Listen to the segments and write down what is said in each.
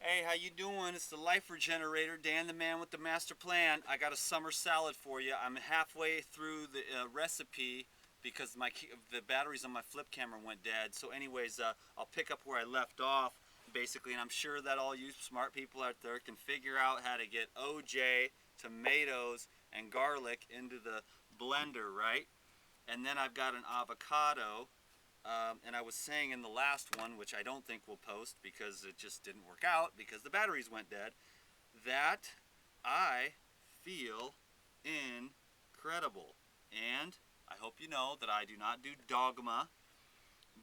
Hey, how you doing? It's the Life Regenerator, Dan the man with the master plan. I got a summer salad for you. I'm halfway through the recipe because the batteries on my flip camera went dead. So anyways, I'll pick up where I left off, basically, and I'm sure that all you smart people out there can figure out how to get OJ, tomatoes, and garlic into the blender, right? And then I've got an avocado. And I was saying in the last one, which I don't think we'll post because it just didn't work out because the batteries went dead, that I feel incredible. And I hope you know that I do not do dogma,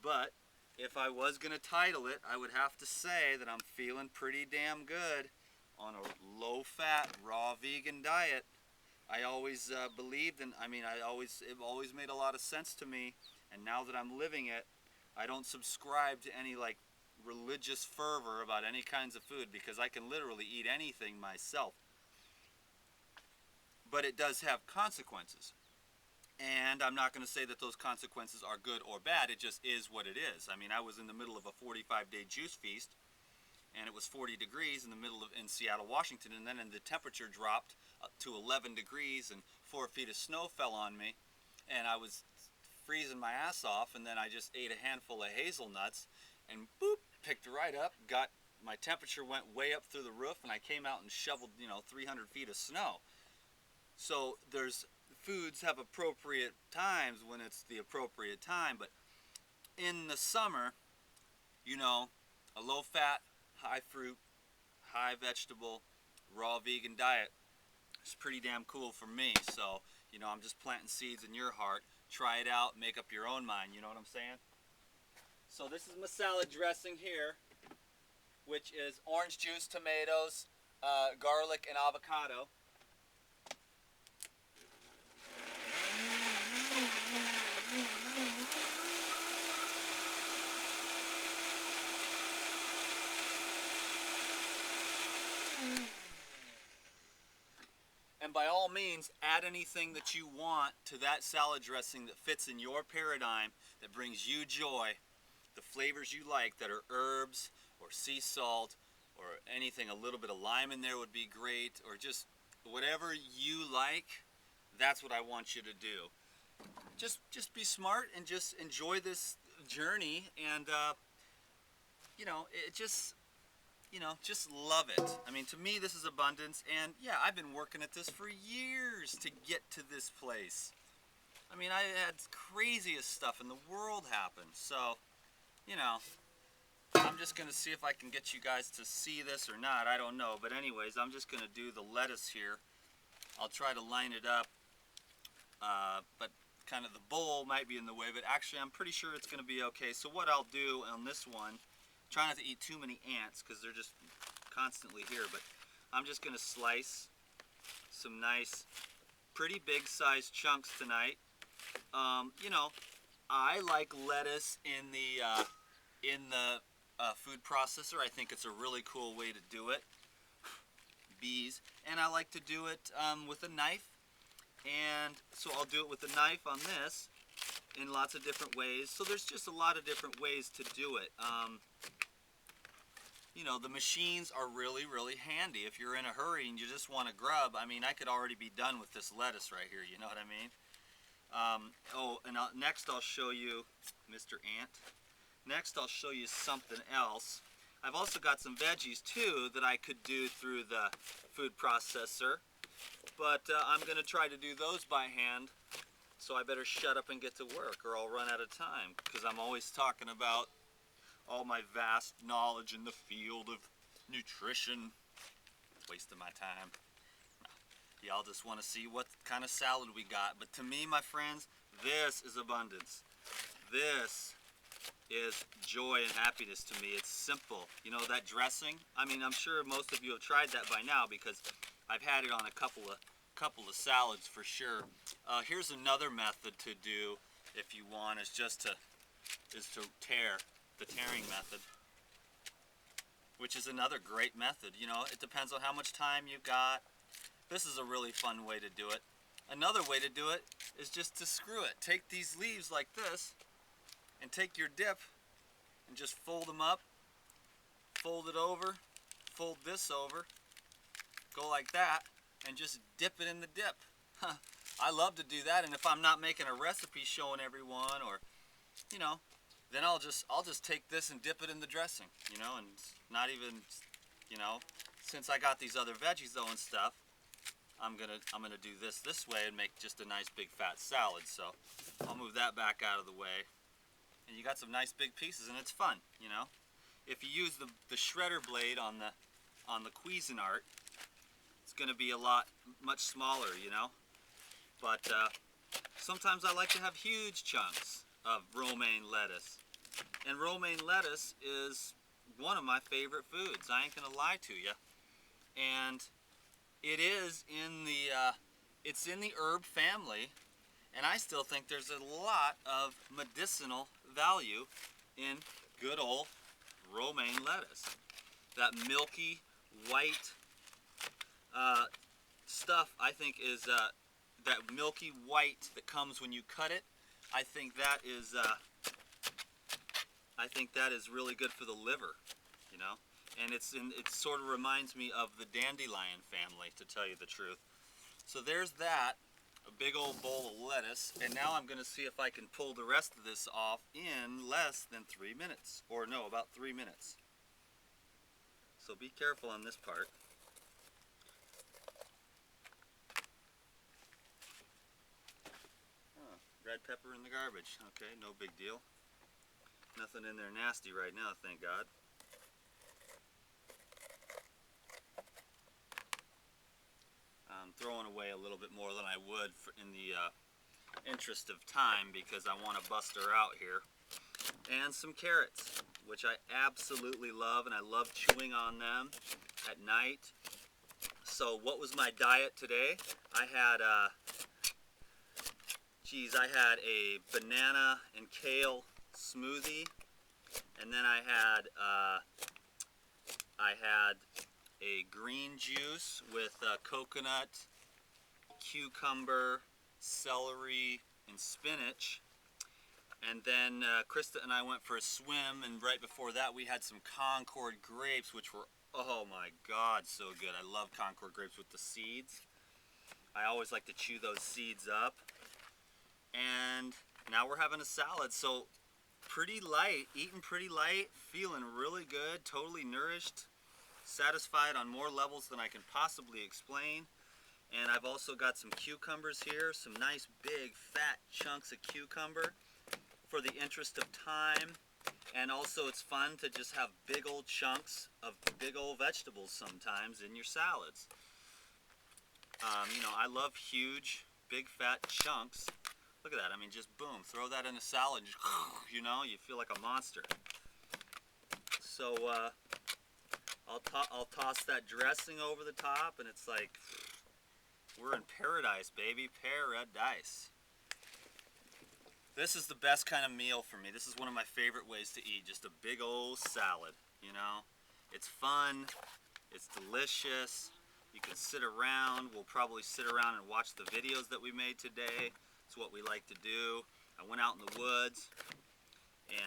but if I was going to title it, I would have to say that I'm feeling pretty damn good on a low-fat, raw vegan diet. I always believed in, it always made a lot of sense to me. And now that I'm living it, I don't subscribe to any like religious fervor about any kinds of food because I can literally eat anything myself. But it does have consequences. And I'm not going to say that those consequences are good or bad. It just is what it is. I mean, I was in the middle of a 45-day juice feast, and it was 40 degrees in Seattle, Washington, and then the temperature dropped to 11 degrees, and 4 feet of snow fell on me, and I was freezing my ass off, and then I just ate a handful of hazelnuts, and boop, picked right up, my temperature went way up through the roof, and I came out and shoveled, 300 feet of snow. So foods have appropriate times when it's the appropriate time, but in the summer, a low-fat, high-fruit, high-vegetable, raw vegan diet is pretty damn cool for me. So, I'm just planting seeds in your heart. Try it out, make up your own mind, you know what I'm saying? So this is my salad dressing here, which is orange juice, tomatoes, garlic, and avocado. And by all means, add anything that you want to that salad dressing that fits in your paradigm, that brings you joy, the flavors you like that are herbs or sea salt or anything. A little bit of lime in there would be great, or just whatever you like. That's what I want you to do. Just be smart and just enjoy this journey, and just love it. I mean, to me, this is abundance, and yeah, I've been working at this for years to get to this place. I mean, I had craziest stuff in the world happen, so, I'm just going to see if I can get you guys to see this or not. I don't know, but anyways, I'm just going to do the lettuce here. I'll try to line it up, but kind of the bowl might be in the way, but actually I'm pretty sure it's going to be okay. So what I'll do on this one, try not to eat too many ants because they're just constantly here, but I'm just going to slice some nice, pretty big sized chunks tonight. I like lettuce in the food processor. I think it's a really cool way to do it. Bees. And I like to do it with a knife. And so I'll do it with a knife on this in lots of different ways. So there's just a lot of different ways to do it. The machines are really, really handy if you're in a hurry and you just want to grub. I mean, I could already be done with this lettuce right here, you know what I mean? Next I'll show you, Mr. Ant. Next I'll show you something else. I've also got some veggies too that I could do through the food processor, but I'm going to try to do those by hand, so I better shut up and get to work or I'll run out of time, because I'm always talking about all my vast knowledge in the field of nutrition. Wasting my time. Y'all just want to see what kind of salad we got. But to me, my friends, this is abundance. This is joy and happiness to me. It's simple. That dressing, I mean, I'm sure most of you have tried that by now because I've had it on a couple of salads for sure. Here's another method to do if you want, is to tear, the tearing method, which is another great method. It depends on how much time you've got. This is a really fun way to do it. Another way to do it is just to screw it. Take these leaves like this and take your dip and just fold them up, fold it over, fold this over, go like that, and just dip it in the dip. I love to do that, and if I'm not making a recipe showing everyone, or you know, then I'll just take this and dip it in the dressing, you know, and not even, you know, since I got these other veggies though and stuff, I'm gonna do this way and make just a nice big fat salad. So I'll move that back out of the way, and you got some nice big pieces, and it's fun, you know. If you use the shredder blade on the Cuisinart, it's gonna be much smaller, you know. But sometimes I like to have huge chunks of romaine lettuce, and romaine lettuce is one of my favorite foods. I ain't gonna lie to you, and it is it's in the herb family, and I still think there's a lot of medicinal value in good old romaine lettuce. That milky white stuff, I think, is that milky white that comes when you cut it. I think that is really good for the liver, you know. And it sort of reminds me of the dandelion family, to tell you the truth. So there's that, a big old bowl of lettuce, and now I'm going to see if I can pull the rest of this off in less than 3 minutes, or no, about 3 minutes. So be careful on this part. Oh, red pepper in the garbage. Okay, no big deal. Nothing in there nasty right now, thank God. I'm throwing away a little bit more than I would in the interest of time, because I want to bust her out here. And some carrots, which I absolutely love, and I love chewing on them at night. So what was my diet today? I had a banana and kale smoothie, and then I had a green juice with coconut, cucumber, celery, and spinach. And then Krista and I went for a swim, and right before that we had some Concord grapes, which were, oh my God, so good. I love Concord grapes with the seeds. I always like to chew those seeds up. And now we're having a salad, so pretty light, eating pretty light, feeling really good, totally nourished, satisfied on more levels than I can possibly explain. And I've also got some cucumbers here, some nice big fat chunks of cucumber for the interest of time. And also it's fun to just have big old chunks of big old vegetables sometimes in your salads. You know, I love huge, big fat chunks. Look at that, I mean, just boom, throw that in a salad, just, you know, you feel like a monster. So I'll toss that dressing over the top, and it's like, we're in paradise, baby, paradise. This is the best kind of meal for me. This is one of my favorite ways to eat, just a big old salad, you know. It's fun, it's delicious, you can sit around. We'll probably sit around and watch the videos that we made today. It's what we like to do. I went out in the woods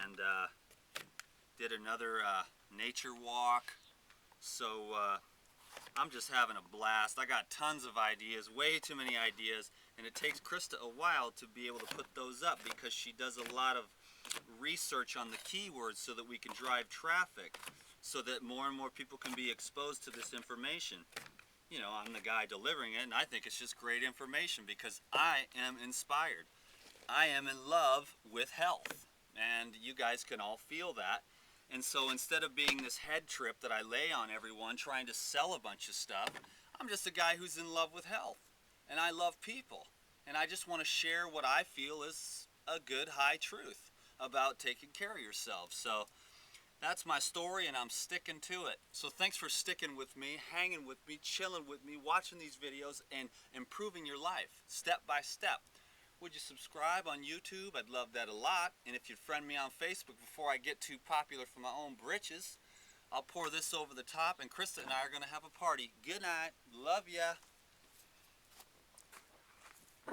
and did another nature walk. So I'm just having a blast. I got tons of ideas, way too many ideas, and it takes Krista a while to be able to put those up, because she does a lot of research on the keywords so that we can drive traffic, so that more and more people can be exposed to this information. You know, I'm the guy delivering it, and I think it's just great information because I am inspired. I am in love with health, and you guys can all feel that. And so instead of being this head trip that I lay on everyone trying to sell a bunch of stuff, I'm just a guy who's in love with health, and I love people, and I just want to share what I feel is a good high truth about taking care of yourself. So that's my story, and I'm sticking to it. So thanks for sticking with me, hanging with me, chilling with me, watching these videos, and improving your life step by step. Would you subscribe on YouTube? I'd love that a lot. And if you'd friend me on Facebook before I get too popular for my own britches, I'll pour this over the top, and Krista and I are going to have a party. Good night. Love ya.